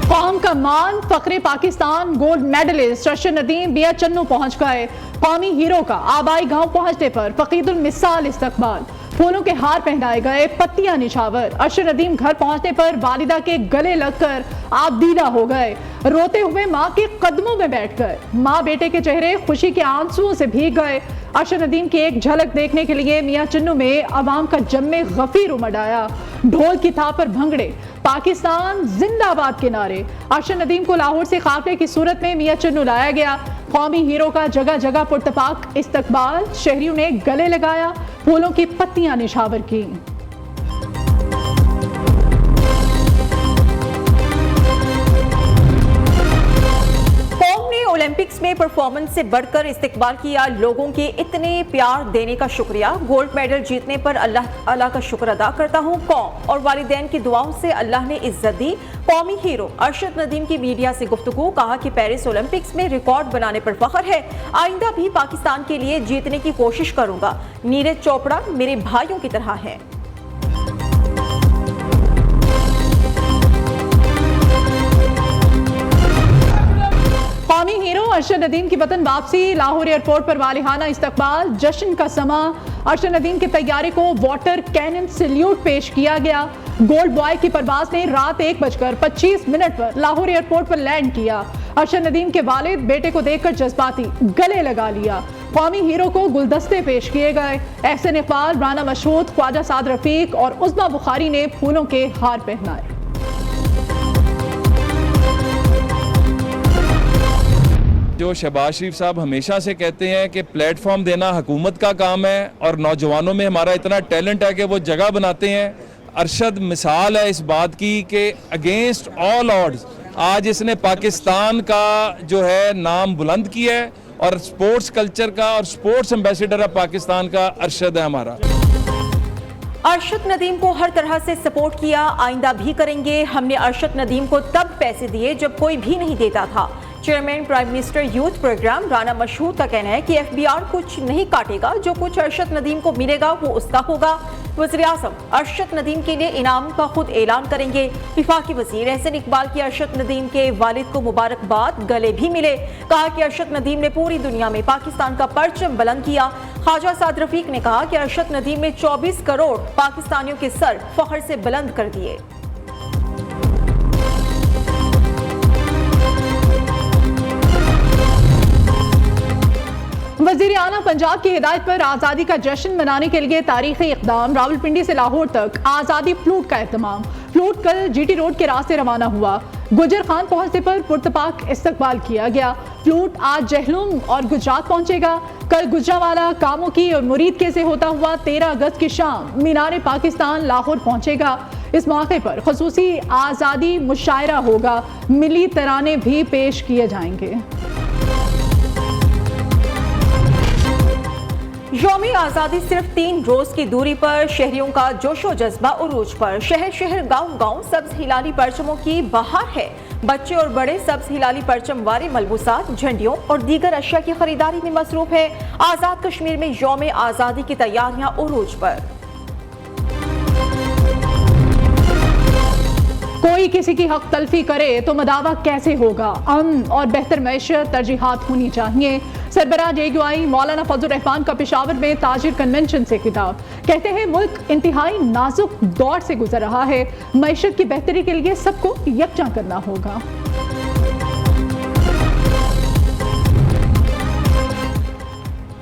कौम का मान फखरे पाकिस्तान गोल्ड मेडलिस्ट अरशद नदीम मियां चन्नू पहुंच गए। कौमी हीरो का आबाई गांव पहुंचने पर फकीदुल मिसाल इस्तकबाल, फूलों के हार पहनाए गए, पत्तियां निछावर। अरशद नदीम घर पहुंचने पर वालिदा के गले लगकर आबदीदा हो गए, रोते हुए मां के कदमों में बैठ गए। मां बेटे के चेहरे खुशी के आंसुओं से भीग गए। अरशद नदीम की एक झलक देखने के लिए मियां चन्नू में अवाम का जम्मे गफीर उमड़ आया। ढोल की थाप पर भंगड़े, पाकिस्तान जिंदाबाद के नारे। अरशद नदीम को लाहौर से काफिले की सूरत में मियां चन्नू लाया गया। कौमी हीरो का जगह जगह पुरतपाक इस्तकबाल, शहरियों ने गले लगाया, फूलों की पत्तियां निछावर की। ओलंपिक्स में परफॉर्मेंस से बढ़कर इस्तेकबाल किया, लोगों के इतने प्यार देने का शुक्रिया। गोल्ड मेडल जीतने पर अल्लाह ताला का शुक्र अदा करता हूँ। कौम और वालिदैन की दुआओं से अल्लाह ने इज्जत दी। कौमी हीरो अरशद नदीम की मीडिया से गुफ्तगू, कहा कि पेरिस ओलंपिक्स में रिकॉर्ड बनाने पर फख्र है। आइंदा भी पाकिस्तान के लिए जीतने की कोशिश करूंगा। नीरज चोपड़ा मेरे भाइयों की तरह है। कौमी हीरो अरशद नदीम की वतन वापसी, लाहौर एयरपोर्ट पर वालिहाना इस्तकबाल, जश्न का समा। अरशद नदीम के तैयारे को वाटर कैनन सैल्यूट पेश किया गया। गोल्ड बॉय की परवाज ने रात 1:25 पर लाहौर एयरपोर्ट पर लैंड किया। अरशद नदीम के वालिद बेटे को देखकर जज्बाती, गले लगा लिया। कौमी हीरो को गुलदस्ते पेश किए गए। एहसन इकबाल, राना मशहूद, ख्वाजा साद रफीक और उस्मा बुखारी ने फूलों के हार पहनाए। जो शहबाज शरीफ साहब हमेशा से कहते हैं कि प्लेटफॉर्म देना हुकूमत का काम है और नौजवानों में हमारा इतना टैलेंट है कि वो जगह बनाते हैं। अरशद मिसाल है इस बात की कि अगेंस्ट ऑल ऑड्स आज इसने पाकिस्तान का जो है नाम बुलंद किया है और स्पोर्ट्स कल्चर का और स्पोर्ट्स एम्बेसडर है पाकिस्तान का अरशद है हमारा। अरशद नदीम को हर तरह से सपोर्ट किया, आइंदा भी करेंगे। हमने अरशद नदीम को तब पैसे दिए जब कोई भी नहीं देता था। Chairman prime minister youth program Rana Mashhood का कहना है कि एफबीआर कुछ नहीं काटेगा, जो कुछ अरशद नदीम को मिलेगा वो उसका होगा। वज़ीर आज़म अरशद नदीम के लिए इनाम का खुद ऐलान करेंगे। वफाकी वज़ीर एहसन इकबाल की अरशद नदीम के वालिद को मुबारकबाद, गले भी मिले। कहा कि अरशद नदीम ने पूरी दुनिया में पाकिस्तान का परचम बुलंद किया। ख्वाजा साद रफीक ने कहा कि अरशद नदीम ने 24 करोड़ पाकिस्तानियों के सर फख्र से बुलंद कर दिए। वज़ीर आला पंजाब की हिदायत पर आज़ादी का जश्न मनाने के लिए तारीखी इक़दाम, रावलपिंडी से लाहौर तक आज़ादी फ्लूट का एहतमाम। फ्लूट कल जीटी रोड के रास्ते रवाना हुआ। गुजर खान पहुंचने पर पुरतपाक इस्तकबाल किया गया। फ्लूट आज जहलुम और गुजरात पहुंचेगा। कल गुजरावाला, कामोकी और मुरीदके से होता हुआ 13 अगस्त की शाम मीनार पाकिस्तान लाहौर पहुंचेगा। इस मौके पर खुसूसी आज़ादी मुशायरा होगा। मिली तराने भी पेश किए जाएंगे। यौमी आज़ादी सिर्फ 3 रोज की दूरी पर, शहरियों का जोशो जज्बा उरूज पर। शहर शहर गांव गांव सब्ज हिलाली परचमों की बहार है। बच्चे और बड़े सब्ज हिलाली परचम वाले मलबूसात, झंडियों और दीगर अशिया की खरीदारी में मसरूफ है। आज़ाद कश्मीर में यौम आज़ादी की तैयारियां उरूज पर। कोई किसी की हक तलफी करे तो मदावा कैसे होगा? अमन और बेहतर मैशत तरजीहात होनी चाहिए। सरबराह JUI मौलाना फजल रहमान का पेशावर में ताजिर कन्वेंशन से खिताब। कहते हैं मुल्क इंतहाई नाजुक दौर से गुजर रहा है, मैशत की बेहतरी के लिए सबको यकजा करना होगा।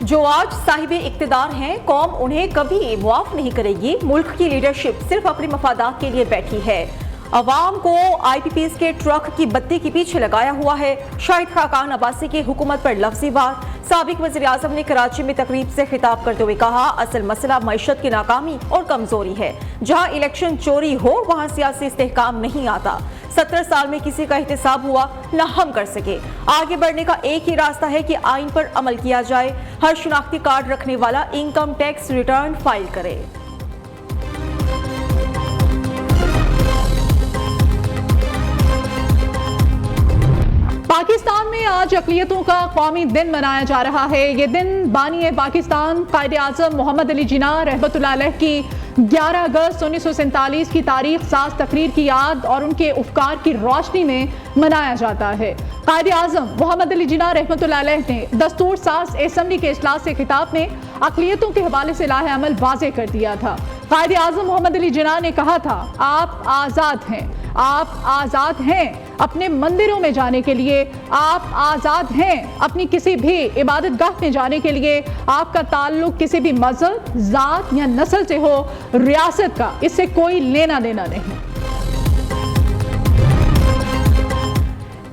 जो आज साहिबे इक्तदार हैं, कौम उन्हें कभी मुआफ नहीं करेगी। मुल्क की लीडरशिप सिर्फ अपने मफादात के लिए बैठी है। अवाम को IPPs के ट्रक की बत्ती के पीछे लगाया हुआ है। शाहिद खाकान अब्बासी की हुकूमत पर लफ्ज़ी वार। साबिक वज़ीर आज़म ने कराची में तकरीब से खिताब करते हुए कहा, असल मसला मईशत की नाकामी और कमजोरी है। जहां इलेक्शन चोरी हो वहां सियासी इस्तेहकाम नहीं आता। 17 साल में किसी का एहतसाब हुआ न हम कर सके। आगे बढ़ने का एक ही रास्ता है कि आइन पर अमल किया जाए। हर शिनाख्ती कार्ड रखने वाला इनकम टैक्स रिटर्न फाइल करे। पाकिस्तान में आज अक़लियतों का कौमी दिन मनाया जा रहा है। ये दिन बानी पाकिस्तान कायदे आज़म मोहम्मद अली जिन्ना रहमतुल्लाह अलैह की 11 अगस्त 1947 की तारीख साज तकरीर की याद और उनके उपकार की रोशनी में मनाया जाता है। कायदे आज़म मोहम्मद अली जिन्ना रहमतुल्लाह अलैह ने दस्तूर साज असेंबली के इजलास से खिताब में अक़लियतों के हवाले से लाहे अमल वाज़े कर दिया था। कायदे आज़म मोहम्मद अली जिन्ना ने कहा था, आप आज़ाद हैं, आप आज़ाद हैं अपने मंदिरों में जाने के लिए, आप आज़ाद हैं अपनी किसी भी इबादत गाह में जाने के लिए। आपका ताल्लुक किसी भी मजहब, जात या नस्ल से हो, रियासत का इससे कोई लेना देना नहीं।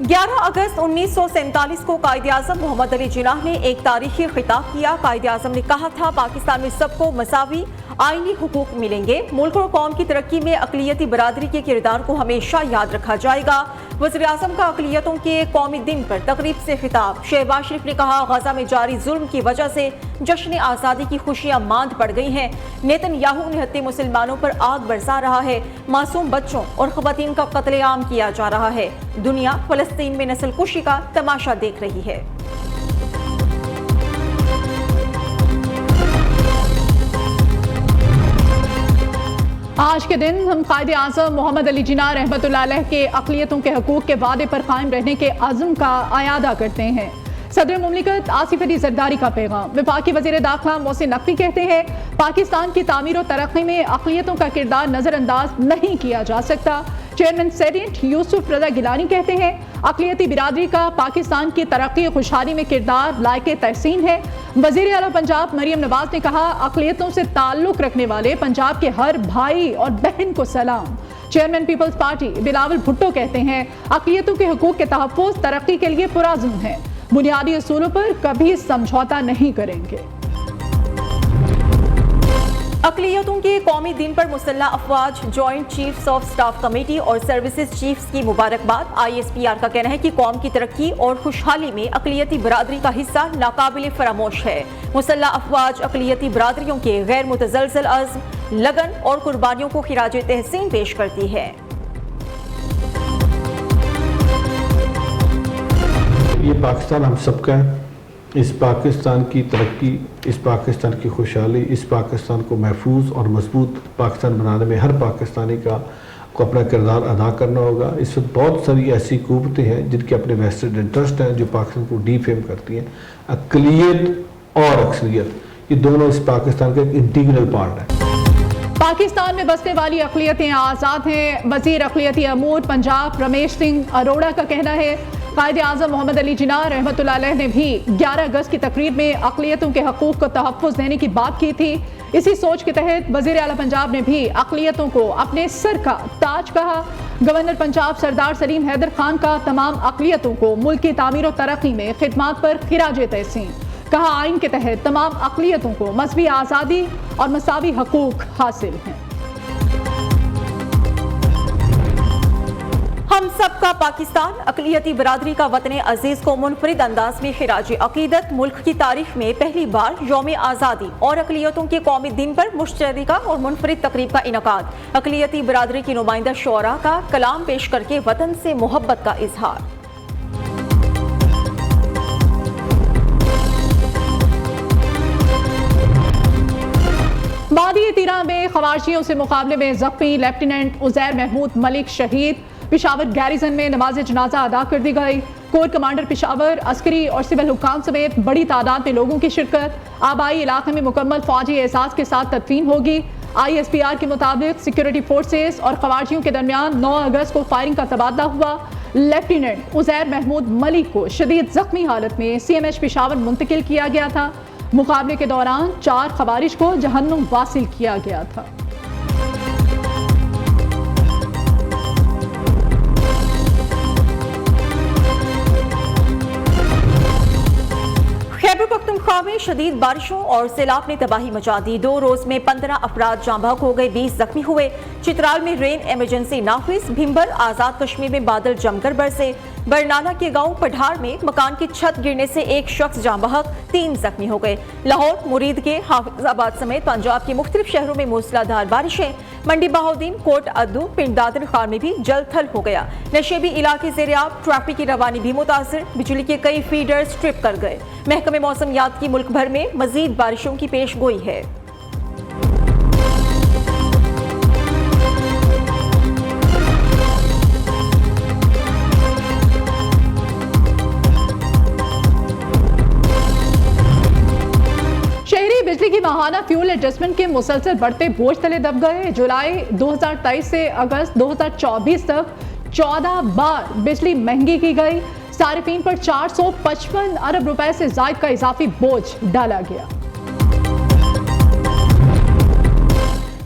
11 अगस्त 1947 को कायदे आज़म मोहम्मद अली जिन्ना ने एक तारीखी खिताब किया। कायदे आज़म ने कहा था, पाकिस्तान में सबको मसावी आईनी हुकूक मिलेंगे। मुल्क और कौम की तरक्की में अक़लियती बरादरी के किरदार को हमेशा याद रखा जाएगा। वज़ीर आज़म का अक़लियतों के कौमी दिन पर तकरीब से खिताब। शहबाज शरीफ ने कहा, गजा में जारी जुल्म की वजह से जश्न आज़ादी की खुशियां मांद पड़ गई हैं। नेतन्याहू निहत्ते मुसलमानों पर आग बरसा रहा है। मासूम बच्चों और ख़वातीन का कत्लेआम किया जा रहा है। दुनिया फ़लस्तीन में नस्ल कुशी का तमाशा देख रही है। आज के दिन हम कायदे आज़म मोहम्मद अली जिन्ना रहमतुल्लाह अलैह के अक़लियतों के हकूक़ के वादे पर कायम रहने के अज़्म का आयादा करते हैं। सदर मुमलिकत आसिफ अली ज़रदारी का पैगाम। वफाकी वज़ीर दाखिला मोहसिन नकवी कहते हैं, पाकिस्तान की तामीर और तरक्की में अक़लियतों का किरदार नज़रअंदाज नहीं किया जा सकता। चेयरमैन सेनेट यूसुफ रज़ा गिलानी कहते हैं, अक़लियती बिरादरी का पाकिस्तान की तरक्की और खुशहाली में किरदार लायक़े तहसीन है। वज़ीर आला पंजाब मरियम नवाज ने कहा, अक़लियतों से ताल्लुक़ रखने वाले पंजाब के हर भाई और बहन को सलाम। Chairman peoples party Bilawal Bhutto कहते हैं, अक़लियतों के हकूक़ के तहफ़्फ़ुज़ तरक्की के लिए पुरअज़्म है, बुनियादी असूलों पर कभी समझौता नहीं करेंगे। अक़लियतों के कौमी दिन पर मुसल्लह अफवाज, joint chiefs of staff committee और सर्विसेज चीफ्स की मुबारकबाद। ISPR का कहना है कि कौम की तरक्की और खुशहाली में अक़लियती बरादरी का हिस्सा नाकाबिल फरामोश है। मुसल्लह अफवाज अक़लियती बरादरियों के गैर मुतज़लज़ल अज़्म, लगन और कुर्बानियों को खिराज तहसीन पेश करती है। ये पाकिस्तान हम सबका है। इस पाकिस्तान की तरक्की, इस पाकिस्तान की खुशहाली, इस पाकिस्तान को महफूज और मजबूत पाकिस्तान बनाने में हर पाकिस्तानी को अपना किरदार अदा करना होगा। इस वक्त बहुत सारी ऐसी कुव्वतें हैं जिनके अपने वेस्टेड इंटरेस्ट हैं, जो पाकिस्तान को डीफेम करती हैं। अक़लियत और अक्सरियत, ये दोनों इस पाकिस्तान का एक इंटीग्रल पार्ट है। पाकिस्तान में बसने वाली अक़लियतें आज़ाद हैं। वज़ीर अक़लियती अमूर पंजाब रमेश सिंह अरोड़ा का कहना है, कायदे आज़म मोहम्मद अली जिन्ना रहमतुल्लाह अलैह ने भी 11 अगस्त की तकरीर में अक़लियतों के हकूक़ को तहफ़्फ़ुज़ देने की बात की थी। इसी सोच के तहत वज़ीर आला पंजाब ने भी अक़लियतों को अपने सर का ताज कहा। गवर्नर पंजाब सरदार सलीम हैदर खान का तमाम अक़लियतों को मुल्क की तामीर और तरक्की में खिदमात पर खिराज तहसीन। कहा, आइन के तहत तमाम अक़लियतों को मज़हबी आज़ादी और मसावी हकूक़ हासिल हैं। हम सबका पाकिस्तान अक़लियती बरादरी का वतन अजीज को मुनफरिद अंदाज में खिराज अक़ीदत। मुल्क की तारीख में पहली बार यौम आज़ादी और अक़लियतों के कौमी दिन पर मुश्तरका और मुनफरिद तकरीब का इनकाद। अक़लियती बरादरी की नुमाइंदा शोरा का कलाम पेश करके वतन से मोहब्बत का इजहार। वादी तीरा में खवारशियों से मुकाबले में जख्मी लेफ्टिनेंट उज़ैर महमूद मलिक शहीद। पिशावर गैरिजन में नमाज जनाजा अदा कर दी गई। कोर कमांडर पिशावर, अस्करी और सिविल हुक्काम समेत बड़ी तादाद में लोगों की शिरकत। आबाई इलाके में मुकम्मल फौजी एहसास के साथ तदफीन होगी। ISPR के मुताबिक सिक्योरिटी फोर्सेस और खवारजियों के दरमियान 9 अगस्त को फायरिंग का तबादला हुआ। लेफ्टिनेंट उज़ैर महमूद मलिक को शदीद जख्मी हालत में CMH पिशावर मुंतकिल किया गया था। मुकाबले के दौरान 4 खवारिज को जहन्नुम वासिल किया गया था। खैबर पख्तूनख्वा में शदीद बारिशों और सैलाब ने तबाही मचा दी। 2 रोज में 15 अफराद जाँ बहक हो गए, 20 जख्मी हुए। चित्राल में रेन इमरजेंसी नाफिज। भिम्बर आजाद कश्मीर में बादल जमकर बरसे। बरनाला के गांव पठार में मकान की छत गिरने से 1 शख्स जाँ बहक, 3 जख्मी हो गए। लाहौर, मुरीद के हाफिजाबाद समेत पंजाब के मुख्तलिफ शहरों में मूसलाधार बारिशें। मंडी बहाउद्दीन, कोट अद्दू, पिंड दादर खान में भी जल थल हो गया। नशेबी इलाके ज़ेर-ए-आब, ट्रैफिक की रवानी भी मुतासिर। बिजली के कई फीडर्स ट्रिप कर गए। महकमे मौसमियात की मुल्क भर में मजीद बारिशों की पेश गोई है। रोजाना फ्यूल एडजस्टमेंट के मुसलसल बढ़ते बोझ तले दब गए। जुलाई 2023 से अगस्त 2024 तक 14 बार बिजली महंगी की गई। सारिफीन पर 455 अरब रुपए से जायद का इजाफी बोझ डाला गया।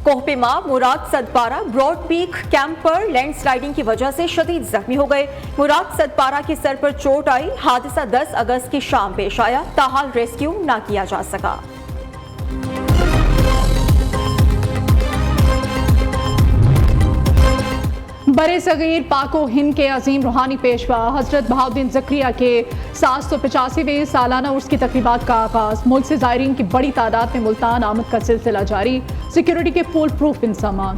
कोहपेमा मुराद सदपारा ब्रॉड पीक कैंप पर लैंडस्लाइडिंग की वजह से शदीद जख्मी हो गए। मुराद सदपारा के सर पर चोट आई। हादसा 10 अगस्त की शाम पेश आया, ताहाल रेस्क्यू न किया जा सका। बरे सगीर पाको हिंद के अजीम रूहानी पेशवा हजरत बहाउद्दीन ज़करिया के 785वें सालाना उर्स की तकरीबात का आगाज। मुल्क से ज़ायरीन की बड़ी तादाद में मुल्तान आमद का सिलसिला जारी। सिक्योरिटी के फुल प्रूफ इंतजाम।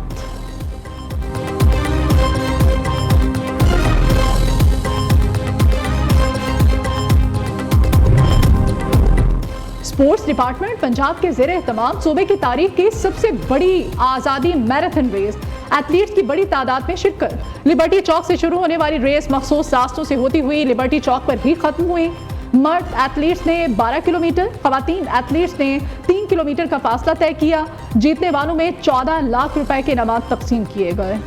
स्पोर्ट्स डिपार्टमेंट पंजाब के ज़ेरे एहतमाम सूबे की तारीख की सबसे बड़ी आज़ादी मैराथन रेस। एथलीट्स की बड़ी तादाद में शिरकत। लिबर्टी चौक से शुरू होने वाली रेस मखसूस रास्तों से होती हुई लिबर्टी चौक पर ही खत्म हुई। मर्द एथलीट्स ने 12 किलोमीटर, खवातीन एथलीट्स ने 3 किलोमीटर का फासला तय किया। जीतने वालों में 14 लाख रुपए के इनामात तकसीम किए गए।